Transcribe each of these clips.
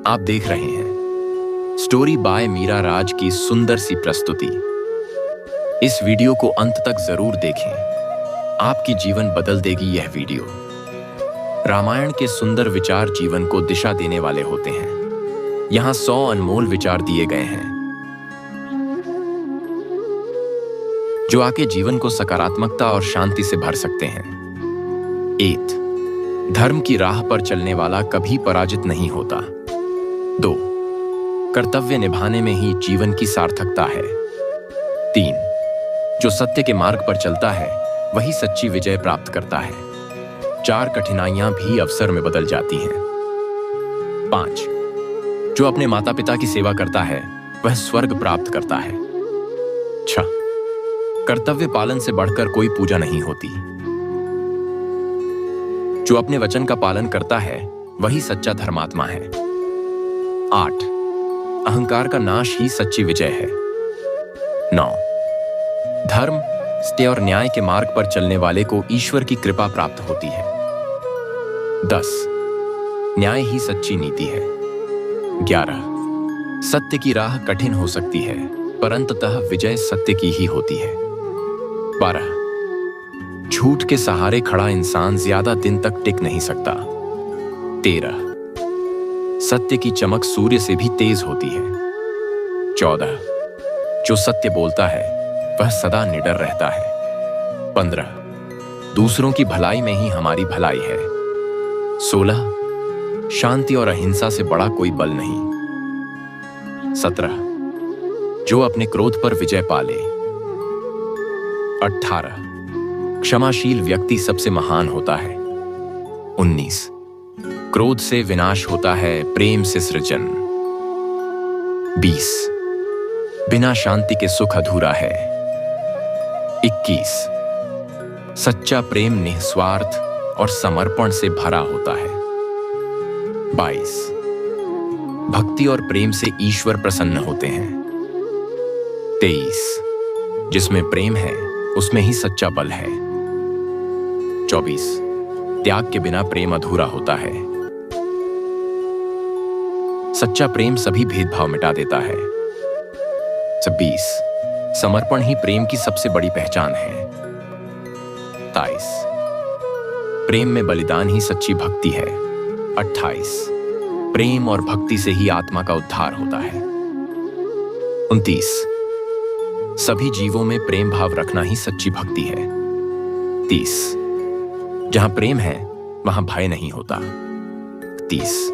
आप देख रहे हैं स्टोरी बाय मीरा राज की सुंदर सी प्रस्तुति। इस वीडियो को अंत तक जरूर देखें, आपकी जीवन बदल देगी यह वीडियो। रामायण के सुंदर विचार जीवन को दिशा देने वाले होते हैं। यहाँ 100 अनमोल विचार दिए गए हैं जो आके जीवन को सकारात्मकता और शांति से भर सकते हैं। 8. धर्म की राह पर चलने वाला कभी पराजित नहीं होता। 2. कर्तव्य निभाने में ही जीवन की सार्थकता है। 3. जो सत्य के मार्ग पर चलता है वही सच्ची विजय प्राप्त करता है। 4. कठिनाइयां भी अवसर में बदल जाती हैं। 5. जो अपने माता पिता की सेवा करता है वह स्वर्ग प्राप्त करता है। 6. कर्तव्य पालन से बढ़कर कोई पूजा नहीं होती। जो अपने वचन का पालन करता है वही सच्चा धर्मात्मा है। 8. अहंकार का नाश ही सच्ची विजय है। 9. धर्म, सत्य और न्याय के मार्ग पर चलने वाले को ईश्वर की कृपा प्राप्त होती है। 10. न्याय ही सच्ची नीति है। 11. सत्य की राह कठिन हो सकती है पर अंततः विजय सत्य की ही होती है। 12. झूठ के सहारे खड़ा इंसान ज्यादा दिन तक टिक नहीं सकता। 13. सत्य की चमक सूर्य से भी तेज होती है। 14. जो सत्य बोलता है वह सदा निडर रहता है। 15. दूसरों की भलाई में ही हमारी भलाई है। 16. शांति और अहिंसा से बड़ा कोई बल नहीं। 17. जो अपने क्रोध पर विजय पाले। 18. क्षमाशील व्यक्ति सबसे महान होता है। 19. क्रोध से विनाश होता है, प्रेम से सृजन। 20. बिना शांति के सुख अधूरा है। 21. सच्चा प्रेम निस्वार्थ और समर्पण से भरा होता है। 22. भक्ति और प्रेम से ईश्वर प्रसन्न होते हैं। 23. जिसमें प्रेम है उसमें ही सच्चा बल है। 24. त्याग के बिना प्रेम अधूरा होता है। सच्चा प्रेम सभी भेदभाव मिटा देता है। 26. समर्पण ही प्रेम की सबसे बड़ी पहचान है। 27. प्रेम में बलिदान ही सच्ची भक्ति है। 28. प्रेम और भक्ति से ही आत्मा का उद्धार होता है। 29. सभी जीवों में प्रेम भाव रखना ही सच्ची भक्ति है। 30. जहां प्रेम है वहां भय नहीं होता। 30.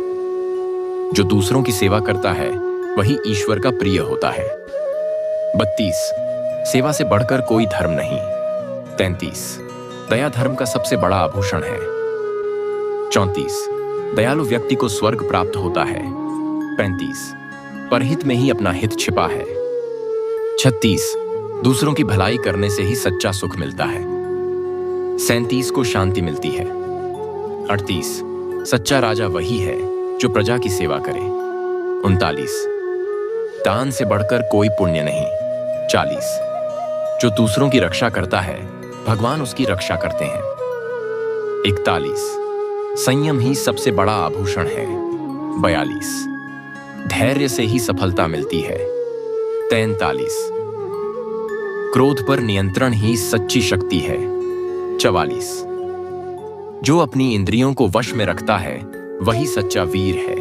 जो दूसरों की सेवा करता है वही ईश्वर का प्रिय होता है। 32. सेवा से बढ़कर कोई धर्म नहीं। 33. दया धर्म का सबसे बड़ा आभूषण है। 34. दयालु व्यक्ति को स्वर्ग प्राप्त होता है। 35. परहित में ही अपना हित छिपा है। 36. दूसरों की भलाई करने से ही सच्चा सुख मिलता है। 37. को शांति मिलती है। 38. सच्चा राजा वही है जो प्रजा की सेवा करे। 39. दान से बढ़कर कोई पुण्य नहीं। 40. जो दूसरों की रक्षा करता है भगवान उसकी रक्षा करते हैं। 41. संयम ही सबसे बड़ा आभूषण है। 42. धैर्य से ही सफलता मिलती है। 43. क्रोध पर नियंत्रण ही सच्ची शक्ति है। 44. जो अपनी इंद्रियों को वश में रखता है वही सच्चा वीर है।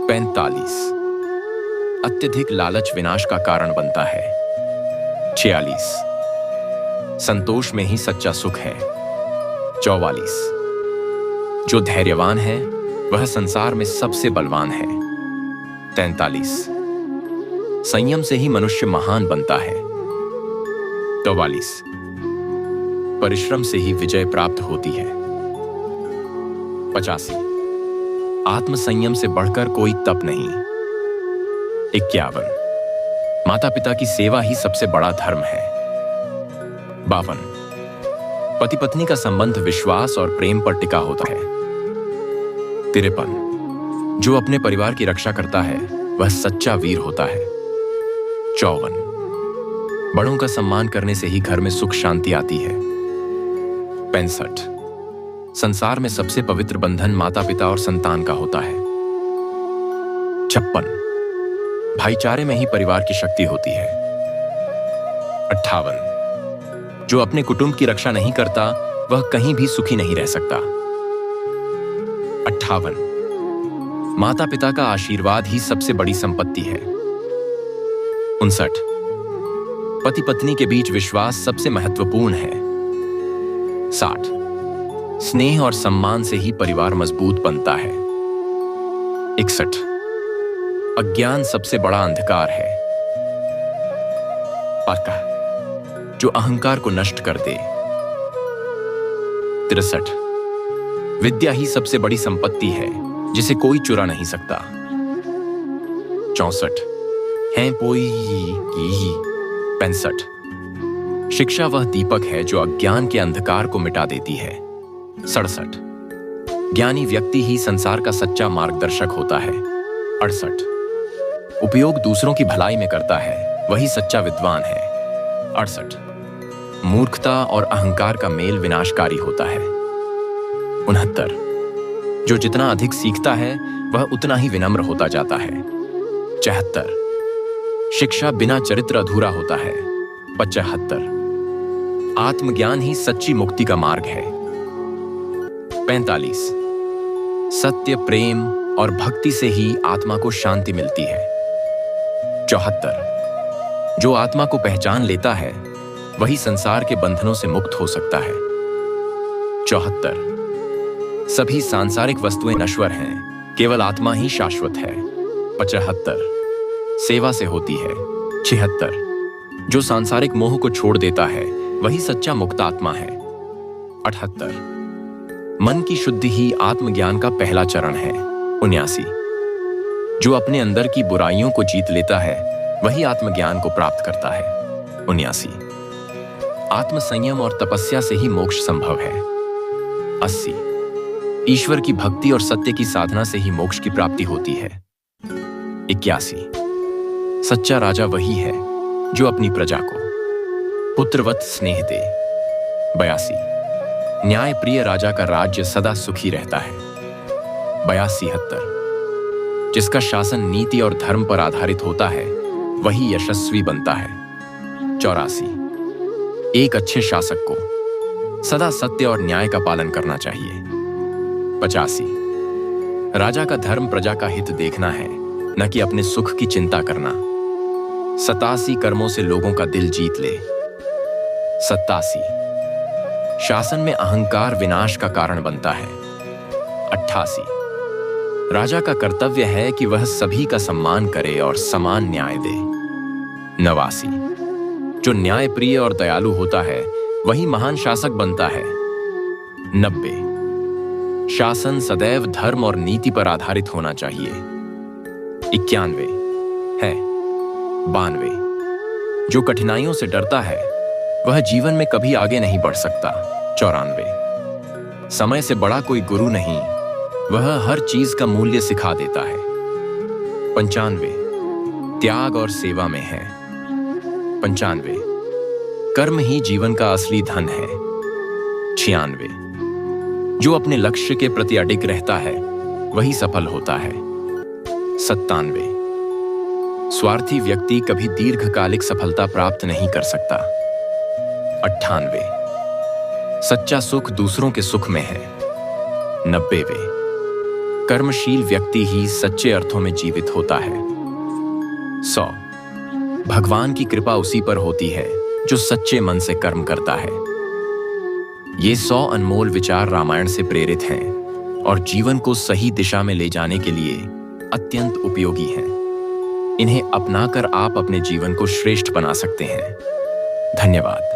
45. अत्यधिक लालच विनाश का कारण बनता है। 46. संतोष में ही सच्चा सुख है। 44. जो धैर्यवान है वह संसार में सबसे बलवान है। 43. संयम से ही मनुष्य महान बनता है। 44. परिश्रम से ही विजय प्राप्त होती है। 85. आत्मसंयम से बढ़कर कोई तप नहीं। 51. माता पिता की सेवा ही सबसे बड़ा धर्म है। 52. पति पत्नी का संबंध विश्वास और प्रेम पर टिका होता है। 53. जो अपने परिवार की रक्षा करता है वह सच्चा वीर होता है। 54. बड़ों का सम्मान करने से ही घर में सुख शांति आती है। 65. संसार में सबसे पवित्र बंधन माता पिता और संतान का होता है। 56 भाईचारे में ही परिवार की शक्ति होती है। 58 जो अपने कुटुंब की रक्षा नहीं करता वह कहीं भी सुखी नहीं रह सकता। 58 माता पिता का आशीर्वाद ही सबसे बड़ी संपत्ति है। 59 पति पत्नी के बीच विश्वास सबसे महत्वपूर्ण है। 60 स्नेह और सम्मान से ही परिवार मजबूत बनता है। 61 अज्ञान सबसे बड़ा अंधकार है। 62 जो अहंकार को नष्ट कर दे। 63 विद्या ही सबसे बड़ी संपत्ति है जिसे कोई चुरा नहीं सकता। 64 है पोई की। 65 शिक्षा वह दीपक है जो अज्ञान के अंधकार को मिटा देती है। 67 ज्ञानी व्यक्ति ही संसार का सच्चा मार्गदर्शक होता है। 68 उपयोग दूसरों की भलाई में करता है वही सच्चा विद्वान है। 68 मूर्खता और अहंकार का मेल विनाशकारी होता है। 69 जो जितना अधिक सीखता है वह उतना ही विनम्र होता जाता है। 74 शिक्षा बिना चरित्र अधूरा होता है। 75 आत्मज्ञान ही सच्ची मुक्ति का मार्ग है। 45 सत्य प्रेम और भक्ति से ही आत्मा को शांति मिलती है। 74 जो आत्मा को पहचान लेता है वही संसार के बंधनों से मुक्त हो सकता है। 74 सभी सांसारिक वस्तुएं नश्वर हैं, केवल आत्मा ही शाश्वत है। 75 सेवा से होती है। 76 जो सांसारिक मोह को छोड़ देता है वही सच्चा मुक्त आत्मा है। 78 मन की शुद्धि ही आत्मज्ञान का पहला चरण है। 79 जो अपने अंदर की बुराइयों को जीत लेता है वही आत्मज्ञान को प्राप्त करता है। 79 आत्मसंयम और तपस्या से ही मोक्ष संभव है। 80 ईश्वर की भक्ति और सत्य की साधना से ही मोक्ष की प्राप्ति होती है। 81 सच्चा राजा वही है जो अपनी प्रजा को पुत्रवत स्नेह दे। 82 न्याय प्रिय राजा का राज्य सदा सुखी रहता है। 72 जिसका शासन नीति और धर्म पर आधारित होता है वही यशस्वी बनता है। 84 एक अच्छे शासक को सदा सत्य और न्याय का पालन करना चाहिए। 85 राजा का धर्म प्रजा का हित देखना है, न कि अपने सुख की चिंता करना। 87 कर्मों से लोगों का दिल जीत ले। 87 शासन में अहंकार विनाश का कारण बनता है। 88 राजा का कर्तव्य है कि वह सभी का सम्मान करे और समान न्याय दे। 89 जो न्याय प्रिय और दयालु होता है वही महान शासक बनता है। 90 शासन सदैव धर्म और नीति पर आधारित होना चाहिए। 91 है 92 जो कठिनाइयों से डरता है वह जीवन में कभी आगे नहीं बढ़ सकता। 94 समय से बड़ा कोई गुरु नहीं, वह हर चीज का मूल्य सिखा देता है। 95 त्याग और सेवा में है। 95 कर्म ही जीवन का असली धन है। 96 जो अपने लक्ष्य के प्रति अडिग रहता है वही सफल होता है। 97 स्वार्थी व्यक्ति कभी दीर्घकालिक सफलता प्राप्त नहीं कर सकता। 98 सच्चा सुख दूसरों के सुख में है। 90 कर्मशील व्यक्ति ही सच्चे अर्थों में जीवित होता है। 100 भगवान की कृपा उसी पर होती है जो सच्चे मन से कर्म करता है। ये 100 अनमोल विचार रामायण से प्रेरित हैं और जीवन को सही दिशा में ले जाने के लिए अत्यंत उपयोगी हैं। इन्हें अपनाकर आप अपने जीवन को श्रेष्ठ बना सकते हैं। धन्यवाद।